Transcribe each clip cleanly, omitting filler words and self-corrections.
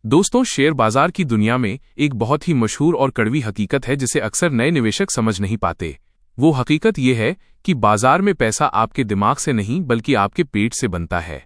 दोस्तों, शेयर बाजार की दुनिया में एक बहुत ही मशहूर और कड़वी हकीकत है जिसे अक्सर नए निवेशक समझ नहीं पाते। वो हकीकत ये है कि बाजार में पैसा आपके दिमाग से नहीं बल्कि आपके पेट से बनता है।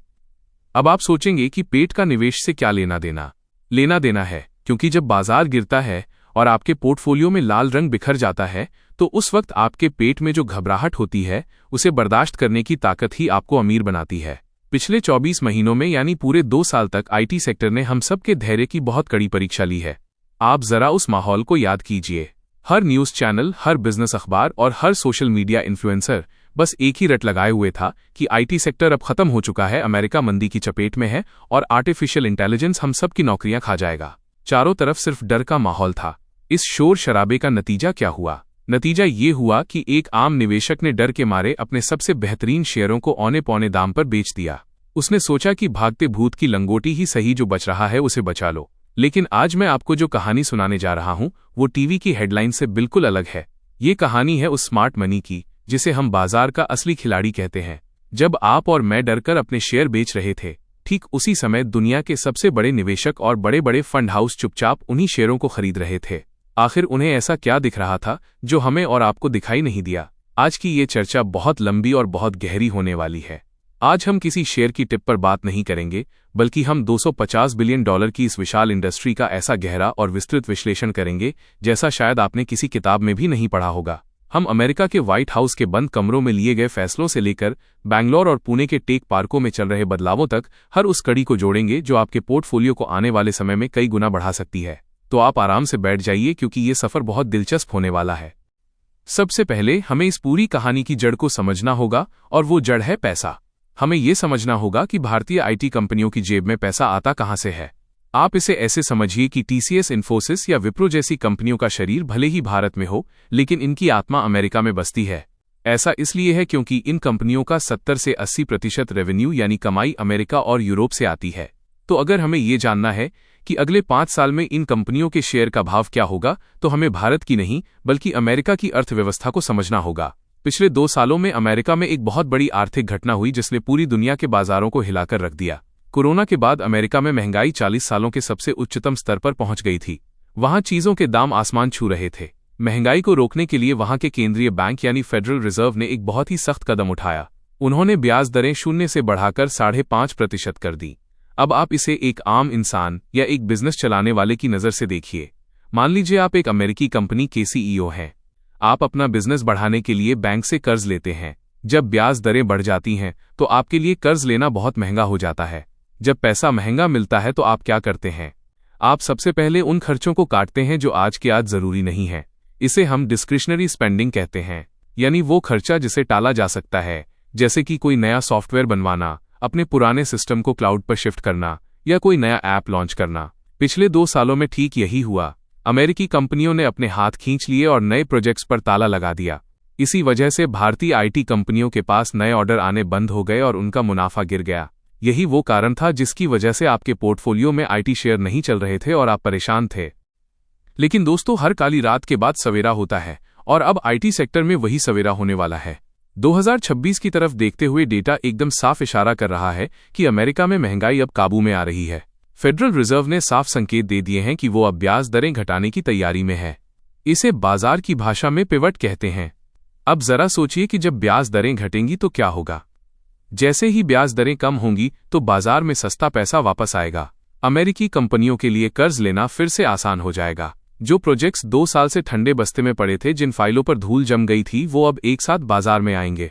अब आप सोचेंगे कि पेट का निवेश से क्या लेना देना है, क्योंकि जब बाजार गिरता है और आपके पोर्टफोलियो में लाल रंग बिखर जाता है तो उस वक्त आपके पेट में जो घबराहट होती है उसे बर्दाश्त करने की ताकत ही आपको अमीर बनाती है। पिछले 24 महीनों में यानी पूरे 2 साल तक आईटी सेक्टर ने हम सबके धैर्य की बहुत कड़ी परीक्षा ली है। आप जरा उस माहौल को याद कीजिए। हर न्यूज़ चैनल, हर बिजनेस अखबार और हर सोशल मीडिया इन्फ्लुएंसर बस एक ही रट लगाए हुए था कि आईटी सेक्टर अब खत्म हो चुका है, अमेरिका मंदी की चपेट में है और आर्टिफिशियल इंटेलिजेंस हम सब की नौकरियां खा जाएगा। चारों तरफ सिर्फ डर का माहौल था। इस शोर शराबे का नतीजा क्या हुआ? नतीजा ये हुआ कि एक आम निवेशक ने डर के मारे अपने सबसे बेहतरीन शेयरों को औने पौने दाम पर बेच दिया। उसने सोचा कि भागते भूत की लंगोटी ही सही, जो बच रहा है उसे बचा लो। लेकिन आज मैं आपको जो कहानी सुनाने जा रहा हूं वो टीवी की हेडलाइन से बिल्कुल अलग है। ये कहानी है उस स्मार्ट मनी की जिसे हम बाजार का असली खिलाड़ी कहते हैं। जब आप और मैं डरकर अपने शेयर बेच रहे थे, ठीक उसी समय दुनिया के सबसे बड़े निवेशक और बड़े बड़े फंड हाउस चुपचाप उन्हीं शेयरों को खरीद रहे थे। आखिर उन्हें ऐसा क्या दिख रहा था जो हमें और आपको दिखाई नहीं दिया? आज की ये चर्चा बहुत लंबी और बहुत गहरी होने वाली है। आज हम किसी शेयर की टिप पर बात नहीं करेंगे, बल्कि हम $250 बिलियन की इस विशाल इंडस्ट्री का ऐसा गहरा और विस्तृत विश्लेषण करेंगे जैसा शायद आपने किसी किताब में भी नहीं पढ़ा होगा। हम अमेरिका के व्हाइट हाउस के बंद कमरों में लिए गए फैसलों से लेकर बैंगलोर और पुणे के टेक पार्कों में चल रहे बदलावों तक हर उस कड़ी को जोड़ेंगे जो आपके पोर्टफोलियो को आने वाले समय में कई गुना बढ़ा सकती है। तो आप आराम से बैठ जाइए, क्योंकि ये सफर बहुत दिलचस्प होने वाला है। सबसे पहले हमें इस पूरी कहानी की जड़ को समझना होगा, और वो जड़ है पैसा। हमें ये समझना होगा कि भारतीय आईटी कंपनियों की जेब में पैसा आता कहां से है। आप इसे ऐसे समझिए कि टीसीएस, इन्फोसिस या विप्रो जैसी कंपनियों का शरीर भले ही भारत में हो, लेकिन इनकी आत्मा अमेरिका में बसती है। ऐसा इसलिए है क्योंकि इन कंपनियों का 70 से 80% रेवेन्यू यानी कमाई अमेरिका और यूरोप से आती है। तो अगर हमें ये जानना है कि अगले 5 साल में इन कंपनियों के शेयर का भाव क्या होगा, तो हमें भारत की नहीं बल्कि अमेरिका की अर्थव्यवस्था को समझना होगा। पिछले 2 सालों में अमेरिका में एक बहुत बड़ी आर्थिक घटना हुई जिसने पूरी दुनिया के बाजारों को हिलाकर रख दिया। कोरोना के बाद अमेरिका में महंगाई 40 सालों के सबसे उच्चतम स्तर पर पहुंच गई थी। वहां चीजों के दाम आसमान छू रहे थे। महंगाई को रोकने के लिए वहां के केंद्रीय बैंक यानी फेडरल रिजर्व ने एक बहुत ही सख्त कदम उठाया। उन्होंने ब्याज दरें 0 से बढ़ाकर 5.5% कर दी। अब आप इसे एक आम इंसान या एक बिजनेस चलाने वाले की नज़र से देखिए। मान लीजिए आप एक अमेरिकी कंपनी के सीईओ हैं। आप अपना बिजनेस बढ़ाने के लिए बैंक से कर्ज लेते हैं। जब ब्याज दरें बढ़ जाती हैं तो आपके लिए कर्ज लेना बहुत महंगा हो जाता है। जब पैसा महंगा मिलता है तो आप क्या करते हैं? आप सबसे पहले उन खर्चों को काटते हैं जो आज के आज जरूरी नहीं है। इसे हम डिस्क्रिशनरी स्पेंडिंग कहते हैं, यानी वो खर्चा जिसे टाला जा सकता है, जैसे कि कोई नया सॉफ्टवेयर बनवाना, अपने पुराने सिस्टम को क्लाउड पर शिफ्ट करना या कोई नया ऐप लॉन्च करना। पिछले 2 सालों में ठीक यही हुआ। अमेरिकी कंपनियों ने अपने हाथ खींच लिए और नए प्रोजेक्ट्स पर ताला लगा दिया। इसी वजह से भारतीय आईटी कंपनियों के पास नए ऑर्डर आने बंद हो गए और उनका मुनाफा गिर गया। यही वो कारण था जिसकी वजह से आपके पोर्टफोलियो में आईटी शेयर नहीं चल रहे थे और आप परेशान थे। लेकिन दोस्तों, हर काली रात के बाद सवेरा होता है, और अब आईटी सेक्टर में वही सवेरा होने वाला है। 2026 की तरफ देखते हुए डेटा एकदम साफ इशारा कर रहा है कि अमेरिका में महंगाई अब काबू में आ रही है। फेडरल रिजर्व ने साफ संकेत दे दिए हैं कि वो अब ब्याज दरें घटाने की तैयारी में है। इसे बाजार की भाषा में पिवट कहते हैं। अब जरा सोचिए कि जब ब्याज दरें घटेंगी तो क्या होगा। जैसे ही ब्याज दरें कम होंगी तो बाजार में सस्ता पैसा वापस आएगा। अमेरिकी कंपनियों के लिए कर्ज लेना फिर से आसान हो जाएगा। जो प्रोजेक्ट्स 2 साल से ठंडे बस्ते में पड़े थे, जिन फाइलों पर धूल जम गई थी, वो अब एक साथ बाजार में आएंगे।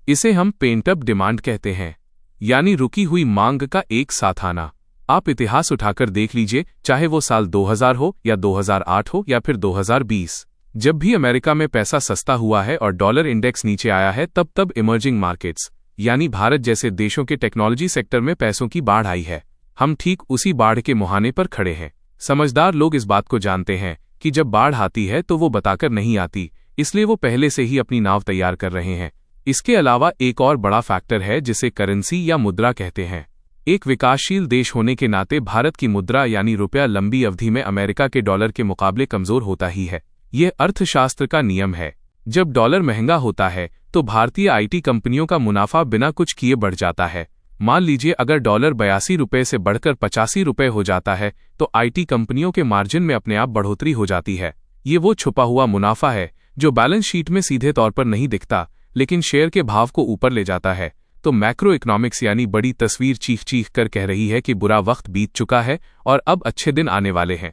इसे हम पेंट अप डिमांड कहते हैं, यानी रुकी हुई मांग का एक साथ आना। आप इतिहास उठाकर देख लीजिए, चाहे वो साल 2000 हो या 2008 हो या फिर 2020, जब भी अमेरिका में पैसा सस्ता हुआ है और डॉलर इंडेक्स नीचे आया है, तब इमर्जिंग मार्केट्स यानी भारत जैसे देशों के टेक्नोलॉजी सेक्टर में पैसों की बाढ़ आई है। हम ठीक उसी बाढ़ के मुहाने पर खड़े हैं। समझदार लोग इस बात को जानते हैं कि जब बाढ़ आती है तो वो बताकर नहीं आती, इसलिए वो पहले से ही अपनी नाव तैयार कर रहे हैं। इसके अलावा एक और बड़ा फैक्टर है जिसे करेंसी या मुद्रा कहते हैं। एक विकासशील देश होने के नाते भारत की मुद्रा यानी रुपया लंबी अवधि में अमेरिका के डॉलर के मुकाबले कमजोर होता ही है। ये अर्थशास्त्र का नियम है। जब डॉलर महंगा होता है तो भारतीय आईटी कंपनियों का मुनाफा बिना कुछ किए बढ़ जाता है। मान लीजिए अगर डॉलर 82 रुपये से बढ़कर 85 रुपये हो जाता है तो आईटी कंपनियों के मार्जिन में अपने आप बढ़ोतरी हो जाती है। ये वो छुपा हुआ मुनाफा है जो बैलेंस शीट में सीधे तौर पर नहीं दिखता, लेकिन शेयर के भाव को ऊपर ले जाता है। तो मैक्रो इकोनॉमिक्स यानी बड़ी तस्वीर चीख चीख कर कह रही है कि बुरा वक्त बीत चुका है और अब अच्छे दिन आने वाले हैं।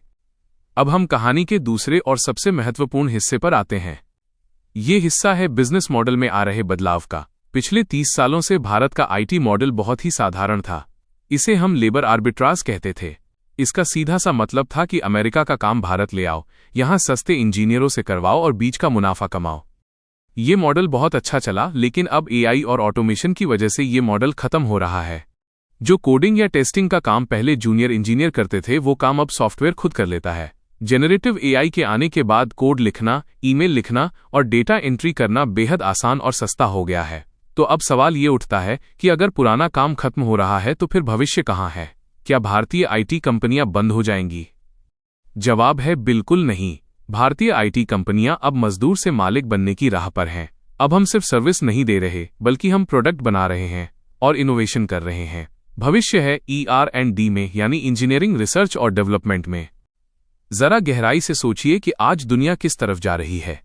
अब हम कहानी के दूसरे और सबसे महत्वपूर्ण हिस्से पर आते हैं। ये हिस्सा है बिजनेस मॉडल में आ रहे बदलाव का। पिछले 30 सालों से भारत का आईटी मॉडल बहुत ही साधारण था। इसे हम लेबर आर्बिट्राज कहते थे। इसका सीधा सा मतलब था कि अमेरिका का काम भारत ले आओ, यहां सस्ते इंजीनियरों से करवाओ और बीच का मुनाफा कमाओ। ये मॉडल बहुत अच्छा चला, लेकिन अब एआई और ऑटोमेशन की वजह से ये मॉडल खत्म हो रहा है। जो कोडिंग या टेस्टिंग का काम पहले जूनियर इंजीनियर करते थे, वो काम अब सॉफ्टवेयर खुद कर लेता है। जेनरेटिव एआई के आने के बाद कोड लिखना, ईमेल लिखना और डेटा एंट्री करना बेहद आसान और सस्ता हो गया है। तो अब सवाल ये उठता है कि अगर पुराना काम खत्म हो रहा है तो फिर भविष्य कहाँ है? क्या भारतीय आईटी कंपनियां बंद हो जाएंगी? जवाब है बिल्कुल नहीं। भारतीय आईटी कंपनियां अब मजदूर से मालिक बनने की राह पर हैं। अब हम सिर्फ सर्विस नहीं दे रहे, बल्कि हम प्रोडक्ट बना रहे हैं और इनोवेशन कर रहे हैं। भविष्य है ER&D में, यानी इंजीनियरिंग, रिसर्च और डेवलपमेंट में। जरा गहराई से सोचिए कि आज दुनिया किस तरफ जा रही है।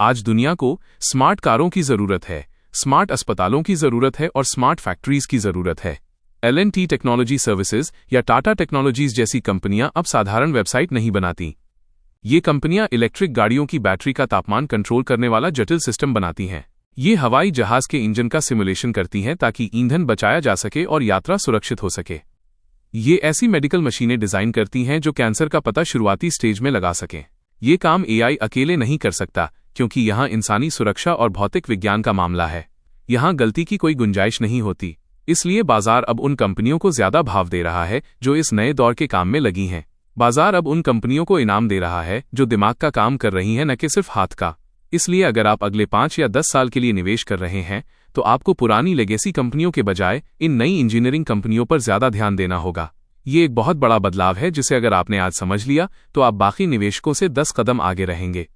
आज दुनिया को स्मार्ट कारों की जरूरत है, स्मार्ट अस्पतालों की जरूरत है और स्मार्ट फैक्ट्रीज की जरूरत है। L&T टेक्नोलॉजी सर्विसेज या टाटा टेक्नोलॉजीज जैसी कंपनियां अब साधारण वेबसाइट नहीं बनाती। ये कंपनियां इलेक्ट्रिक गाड़ियों की बैटरी का तापमान कंट्रोल करने वाला जटिल सिस्टम बनाती हैं। ये हवाई जहाज के इंजन का सिमुलेशन करती हैं ताकि ईंधन बचाया जा सके और यात्रा सुरक्षित हो सके। ये ऐसी मेडिकल मशीनें डिजाइन करती हैं जो कैंसर का पता शुरुआती स्टेज में लगा सकें। ये काम एआई अकेले नहीं कर सकता, क्योंकि यहाँ इंसानी सुरक्षा और भौतिक विज्ञान का मामला है। यहाँ गलती की कोई गुंजाइश नहीं होती। इसलिए बाजार अब उन कंपनियों को ज्यादा भाव दे रहा है जो इस नए दौर के काम में लगी हैं। बाजार अब उन कंपनियों को इनाम दे रहा है जो दिमाग का काम कर रही हैं, न कि सिर्फ हाथ का। इसलिए अगर आप अगले 5 या 10 साल के लिए निवेश कर रहे हैं तो आपको पुरानी लेगेसी कंपनियों के बजाय इन नई इंजीनियरिंग कंपनियों पर ज्यादा ध्यान देना होगा। ये एक बहुत बड़ा बदलाव है जिसे अगर आपने आज समझ लिया तो आप बाकी निवेशकों से 10 कदम आगे रहेंगे।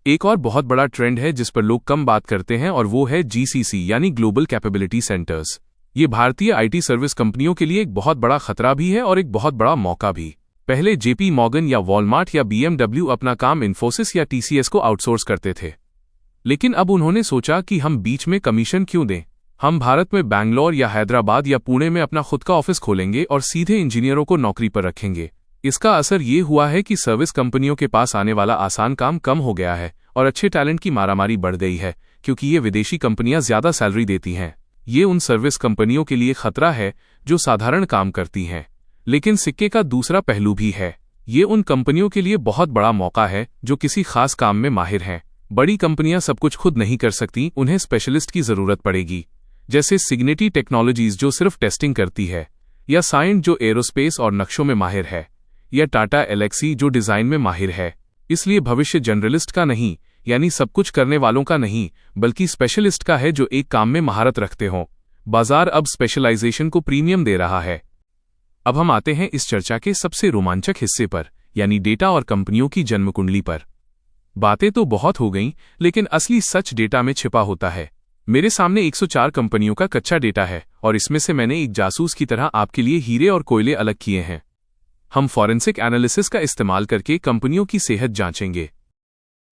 एक और बहुत बड़ा ट्रेंड है जिस पर लोग कम बात करते हैं और वो है GCC यानी ग्लोबल कैपेबिलिटी सेंटर्स। ये भारतीय आईटी सर्विस कंपनियों के लिए एक बहुत बड़ा खतरा भी है और एक बहुत बड़ा मौका भी। पहले JP मॉर्गन या वॉलमार्ट या BMW अपना काम इन्फोसिस या TCS को आउटसोर्स करते थे, लेकिन अब उन्होंने सोचा कि हम बीच में कमीशन क्यों दें। हम भारत में बैंगलोर या हैदराबाद या पुणे में अपना खुद का ऑफिस खोलेंगे और सीधे इंजीनियरों को नौकरी पर रखेंगे। इसका असर ये हुआ है कि सर्विस कंपनियों के पास आने वाला आसान काम कम हो गया है और अच्छे टैलेंट की मारामारी बढ़ गई है, क्योंकि ये विदेशी कंपनियां ज्यादा सैलरी देती हैं। ये उन सर्विस कंपनियों के लिए खतरा है जो साधारण काम करती हैं, लेकिन सिक्के का दूसरा पहलू भी है। ये उन कंपनियों के लिए बहुत बड़ा मौका है जो किसी खास काम में माहिर हैं। बड़ी कंपनियां सब कुछ खुद नहीं कर सकती, उन्हें स्पेशलिस्ट की जरूरत पड़ेगी, जैसे सिग्नेटी टेक्नोलॉजीज जो सिर्फ टेस्टिंग करती है, या साइंट जो एरोस्पेस और नक्शों में माहिर है, या टाटा एलेक्सी जो डिजाइन में माहिर है। इसलिए भविष्य जनरलिस्ट का नहीं, यानी सब कुछ करने वालों का नहीं, बल्कि स्पेशलिस्ट का है जो एक काम में महारत रखते हों। बाजार अब स्पेशलाइजेशन को प्रीमियम दे रहा है। अब हम आते हैं इस चर्चा के सबसे रोमांचक हिस्से पर, यानी डेटा और कंपनियों की जन्म कुंडली पर। बातें तो बहुत हो गईं, लेकिन असली सच डेटा में छिपा होता है। मेरे सामने 104 कंपनियों का कच्चा डेटा है और इसमें से मैंने एक जासूस की तरह आपके लिए हीरे और कोयले अलग किए हैं। हम फॉरेंसिक एनालिसिस का इस्तेमाल करके कंपनियों की सेहत जांचेंगे।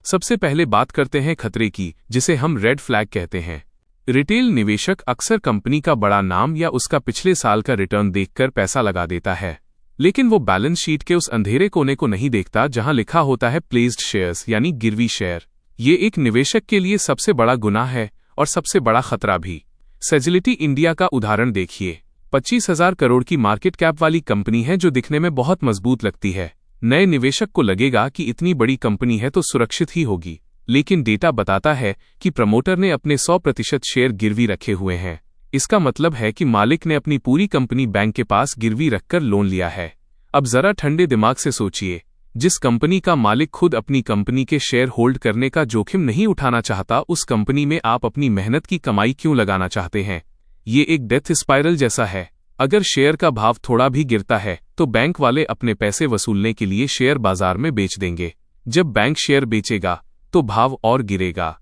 सबसे पहले बात करते हैं खतरे की, जिसे हम रेड फ्लैग कहते हैं। रिटेल निवेशक अक्सर कंपनी का बड़ा नाम या उसका पिछले साल का रिटर्न देखकर पैसा लगा देता है, लेकिन वो बैलेंस शीट के उस अंधेरे कोने को नहीं देखता जहां लिखा होता है प्लेस्ड शेयर्स यानी गिरवी शेयर। ये एक निवेशक के लिए सबसे बड़ा गुनाह है और सबसे बड़ा खतरा भी। सेजिलिटी इंडिया का उदाहरण देखिए। 25,000 करोड़ की मार्केट कैप वाली कंपनी है जो दिखने में बहुत मजबूत लगती है। नए निवेशक को लगेगा कि इतनी बड़ी कंपनी है तो सुरक्षित ही होगी, लेकिन डेटा बताता है कि प्रमोटर ने अपने 100% शेयर गिरवी रखे हुए हैं। इसका मतलब है कि मालिक ने अपनी पूरी कंपनी बैंक के पास गिरवी रखकर लोन लिया है। अब जरा ठंडे दिमाग से सोचिए, जिस कंपनी का मालिक खुद अपनी कंपनी के शेयर होल्ड करने का जोखिम नहीं उठाना चाहता, उस कंपनी में आप अपनी मेहनत की कमाई क्यों लगाना चाहते हैं? ये एक डेथ स्पाइरल जैसा है। अगर शेयर का भाव थोड़ा भी गिरता है तो बैंक वाले अपने पैसे वसूलने के लिए शेयर बाजार में बेच देंगे। जब बैंक शेयर बेचेगा तो भाव और गिरेगा,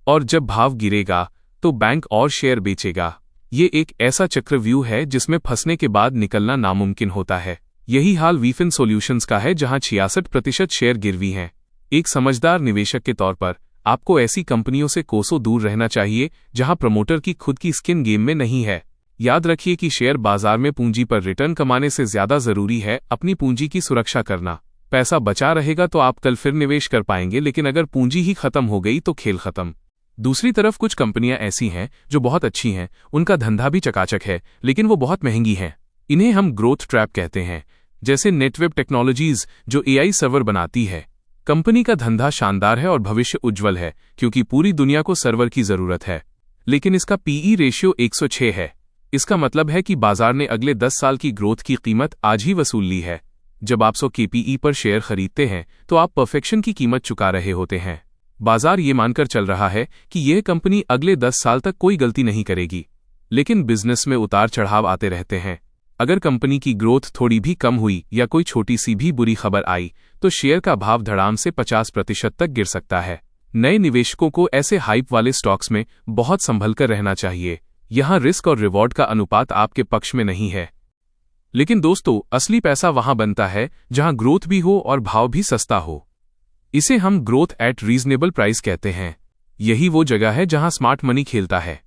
और जब भाव गिरेगा तो बैंक और शेयर बेचेगा। ये एक ऐसा चक्रव्यूह है जिसमें फंसने के बाद निकलना नामुमकिन होता है। यही हाल वीफिन सॉल्यूशंस का है, जहां 66% शेयर गिरवी हैं। एक समझदार निवेशक के तौर पर आपको ऐसी कंपनियों से कोसों दूर रहना चाहिए जहां प्रमोटर की खुद की स्किन गेम में नहीं है। याद रखिए कि शेयर बाजार में पूंजी पर रिटर्न कमाने से ज्यादा जरूरी है अपनी पूंजी की सुरक्षा करना। पैसा बचा रहेगा तो आप कल फिर निवेश कर पाएंगे, लेकिन अगर पूंजी ही खत्म हो गई तो खेल खत्म। दूसरी तरफ कुछ कंपनियां ऐसी हैं जो बहुत अच्छी हैं, उनका धंधा भी चकाचक है, लेकिन वो बहुत महंगी हैं। इन्हें हम ग्रोथ ट्रैप कहते हैं। जैसे नेटवेब टेक्नोलॉजीज जो एआई सर्वर बनाती है। कंपनी का धंधा शानदार है और भविष्य उज्जवल है, क्योंकि पूरी दुनिया को सर्वर की जरूरत है। लेकिन इसका पीई रेशियो 106 है। इसका मतलब है कि बाजार ने अगले 10 साल की ग्रोथ की कीमत आज ही वसूल ली है। जब आप 100 के पीई पर शेयर खरीदते हैं तो आप परफेक्शन की कीमत चुका रहे होते हैं। बाजार ये मानकर चल रहा है कि यह कंपनी अगले 10 साल तक कोई गलती नहीं करेगी, लेकिन बिजनेस में उतार चढ़ाव आते रहते हैं। अगर कंपनी की ग्रोथ थोड़ी भी कम हुई या कोई छोटी सी भी बुरी खबर आई तो शेयर का भाव धड़ाम से 50% तक गिर सकता है। नए निवेशकों को ऐसे हाइप वाले स्टॉक्स में बहुत संभल कर रहना चाहिए। यहां रिस्क और रिवॉर्ड का अनुपात आपके पक्ष में नहीं है। लेकिन दोस्तों, असली पैसा वहां बनता है जहां ग्रोथ भी हो और भाव भी सस्ता हो। इसे हम ग्रोथ एट रीजनेबल प्राइस कहते हैं। यही वो जगह है जहां स्मार्ट मनी खेलता है।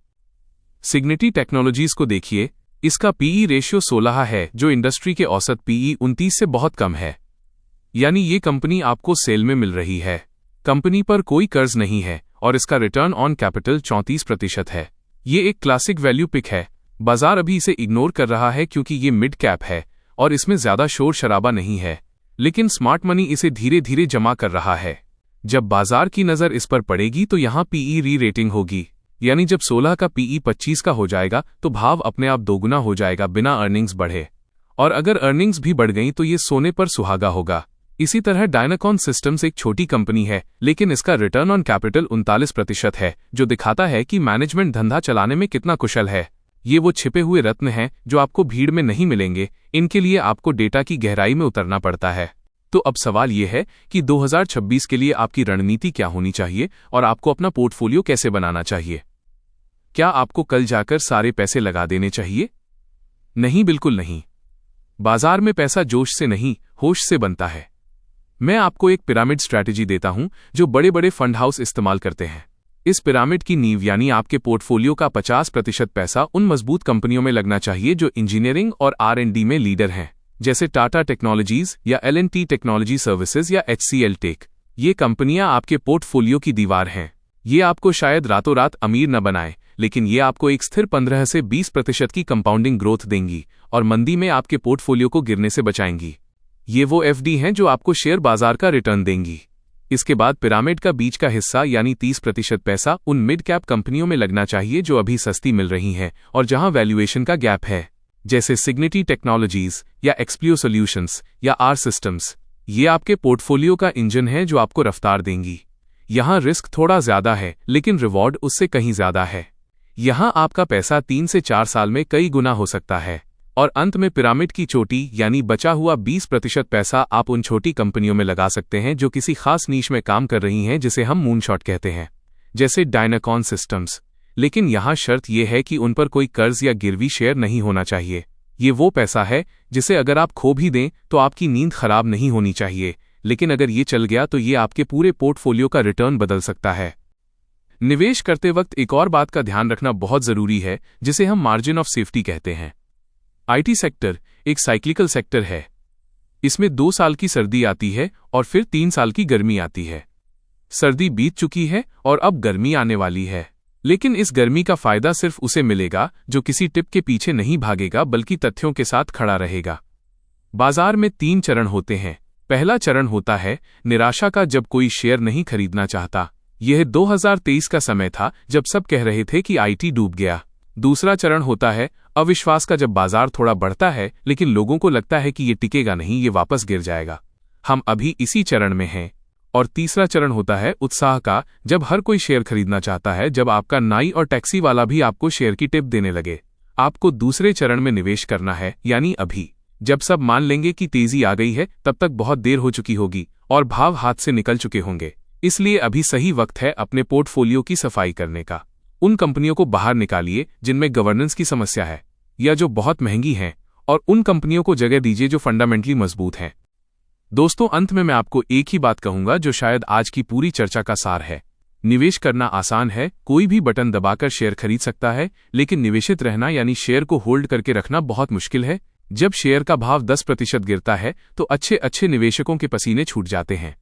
सिग्निटी टेक्नोलॉजीज को देखिए, इसका पीई रेशियो 16 है, जो इंडस्ट्री के औसत पीई 29 से बहुत कम है। यानी ये कंपनी आपको सेल में मिल रही है। कंपनी पर कोई कर्ज नहीं है और इसका रिटर्न ऑन कैपिटल 34% है। ये एक क्लासिक वैल्यू पिक है। बाजार अभी इसे इग्नोर कर रहा है क्योंकि ये मिड कैप है और इसमें ज्यादा शोर शराबा नहीं है, लेकिन स्मार्ट मनी इसे धीरे धीरे जमा कर रहा है। जब बाजार की नजर इस पर पड़ेगी तो यहां पीई री रेटिंग होगी, यानी जब 16 का पीई 25 का हो जाएगा तो भाव अपने आप दोगुना हो जाएगा बिना अर्निंग्स बढ़े। और अगर अर्निंग्स भी बढ़ गईं तो ये सोने पर सुहागा होगा। इसी तरह डायनाकॉन सिस्टम्स एक छोटी कंपनी है, लेकिन इसका रिटर्न ऑन कैपिटल 39% है, जो दिखाता है कि मैनेजमेंट धंधा चलाने में कितना कुशल है। ये वो छिपे हुए रत्न हैं जो आपको भीड़ में नहीं मिलेंगे। इनके लिए आपको डेटा की गहराई में उतरना पड़ता है। तो अब सवाल ये है कि 2026 के लिए आपकी रणनीति क्या होनी चाहिए और आपको अपना पोर्टफोलियो कैसे बनाना चाहिए। क्या आपको कल जाकर सारे पैसे लगा देने चाहिए? नहीं, बिल्कुल नहीं। बाजार में पैसा जोश से नहीं, होश से बनता है। मैं आपको एक पिरामिड स्ट्रैटेजी देता हूं जो बड़े बड़े फंड हाउस इस्तेमाल करते हैं। इस पिरामिड की नींव यानी आपके पोर्टफोलियो का 50% पैसा उन मजबूत कंपनियों में लगना चाहिए जो इंजीनियरिंग और R&D में लीडर हैं, जैसे टाटा टेक्नोलॉजीज या L&T टेक्नोलॉजी सर्विसेज या HCL टेक। ये कंपनियां आपके पोर्टफोलियो की दीवार हैं। ये आपको शायद रातों रात अमीर न बनाए, लेकिन ये आपको एक स्थिर 15 से 20% की कंपाउंडिंग ग्रोथ देंगी और मंदी में आपके पोर्टफोलियो को गिरने से बचाएंगी। ये वो FD हैं जो आपको शेयर बाजार का रिटर्न देंगी। इसके बाद पिरामिड का बीच का हिस्सा यानी 30% पैसा उन मिड कैप कंपनियों में लगना चाहिए जो अभी सस्ती मिल रही हैं और जहां वैल्यूएशन का गैप है, जैसे सिग्निटी टेक्नोलॉजीज या एक्सप्लियो सॉल्यूशंस या R सिस्टम्स। ये आपके पोर्टफोलियो का इंजन है जो आपको रफ्तार देंगी। यहां रिस्क थोड़ा ज्यादा है, लेकिन रिवॉर्ड उससे कहीं ज्यादा है। यहां आपका पैसा 3 से 4 साल में कई गुना हो सकता है। और अंत में पिरामिड की चोटी यानी बचा हुआ 20% पैसा आप उन छोटी कंपनियों में लगा सकते हैं जो किसी खास नीश में काम कर रही हैं, जिसे हम मूनशॉट कहते हैं, जैसे डायनाकॉन सिस्टम्स। लेकिन यहां शर्त यह है कि उन पर कोई कर्ज या गिरवी शेयर नहीं होना चाहिए। ये वो पैसा है जिसे अगर आप खो भी दें तो आपकी नींद खराब नहीं होनी चाहिए, लेकिन अगर ये चल गया तो ये आपके पूरे पोर्टफोलियो का रिटर्न बदल सकता है। निवेश करते वक्त एक और बात का ध्यान रखना बहुत जरूरी है, जिसे हम मार्जिन ऑफ सेफ्टी कहते हैं। IT सेक्टर एक साइक्लिकल सेक्टर है। इसमें 2 साल की सर्दी आती है और फिर 3 साल की गर्मी आती है। सर्दी बीत चुकी है और अब गर्मी आने वाली है, लेकिन इस गर्मी का फायदा सिर्फ उसे मिलेगा जो किसी टिप के पीछे नहीं भागेगा बल्कि तथ्यों के साथ खड़ा रहेगा। बाजार में 3 चरण होते हैं। पहला चरण होता है निराशा का, जब कोई शेयर नहीं खरीदना चाहता। यह 2023 का समय था जब सब कह रहे थे कि IT डूब गया। दूसरा चरण होता है अविश्वास का, जब बाजार थोड़ा बढ़ता है लेकिन लोगों को लगता है कि ये टिकेगा नहीं, ये वापस गिर जाएगा। हम अभी इसी चरण में हैं। और तीसरा चरण होता है उत्साह का, जब हर कोई शेयर खरीदना चाहता है, जब आपका नाई और टैक्सी वाला भी आपको शेयर की टिप देने लगे। आपको दूसरे चरण में निवेश करना है, यानी अभी। जब सब मान लेंगे कि तेजी आ गई है, तब तक बहुत देर हो चुकी होगी और भाव हाथ से निकल चुके होंगे। इसलिए अभी सही वक्त है अपने पोर्टफोलियो की सफाई करने का। उन कंपनियों को बाहर निकालिए जिनमें गवर्नेंस की समस्या है या जो बहुत महंगी हैं, और उन कंपनियों को जगह दीजिए जो फंडामेंटली मजबूत हैं। दोस्तों, अंत में मैं आपको एक ही बात कहूंगा जो शायद आज की पूरी चर्चा का सार है। निवेश करना आसान है, कोई भी बटन दबाकर शेयर खरीद सकता है, लेकिन निवेशित रहना यानी शेयर को होल्ड करके रखना बहुत मुश्किल है। जब शेयर का भाव 10% गिरता है तो अच्छे निवेशकों के पसीने छूट जाते हैं।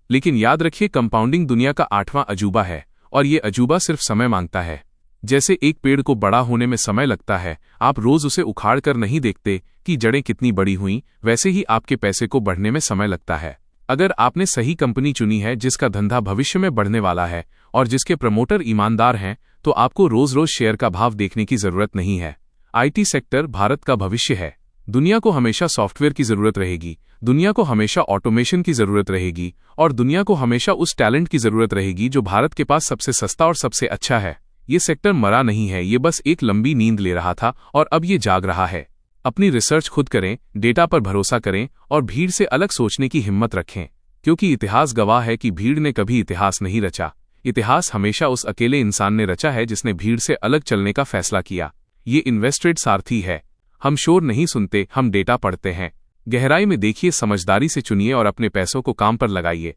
लेकिन याद रखिए, कंपाउंडिंग दुनिया का 8वां अजूबा है, और ये अजूबा सिर्फ समय मांगता है। जैसे एक पेड़ को बड़ा होने में समय लगता है, आप रोज उसे उखाड़ कर नहीं देखते कि जड़ें कितनी बड़ी हुईं, वैसे ही आपके पैसे को बढ़ने में समय लगता है। अगर आपने सही कंपनी चुनी है जिसका धंधा भविष्य में बढ़ने वाला है और जिसके प्रमोटर ईमानदार हैं, तो आपको रोज शेयर का भाव देखने की जरूरत नहीं है। आईटी सेक्टर भारत का भविष्य है। दुनिया को हमेशा सॉफ्टवेयर की जरूरत रहेगी, दुनिया को हमेशा ऑटोमेशन की जरूरत रहेगी, और दुनिया को हमेशा उस टैलेंट की जरूरत रहेगी जो भारत के पास सबसे सस्ता और सबसे अच्छा है। ये सेक्टर मरा नहीं है, ये बस एक लंबी नींद ले रहा था और अब ये जाग रहा है। अपनी रिसर्च खुद करें, डेटा पर भरोसा करें और भीड़ से अलग सोचने की हिम्मत रखें, क्योंकि इतिहास गवाह है कि भीड़ ने कभी इतिहास नहीं रचा। इतिहास हमेशा उस अकेले इंसान ने रचा है जिसने भीड़ से अलग चलने का फैसला किया। ये इन्वेस्टेड सारथी है। हम शोर नहीं सुनते, हम डेटा पढ़ते हैं। गहराई में देखिए, समझदारी से चुनिए और अपने पैसों को काम पर लगाइए।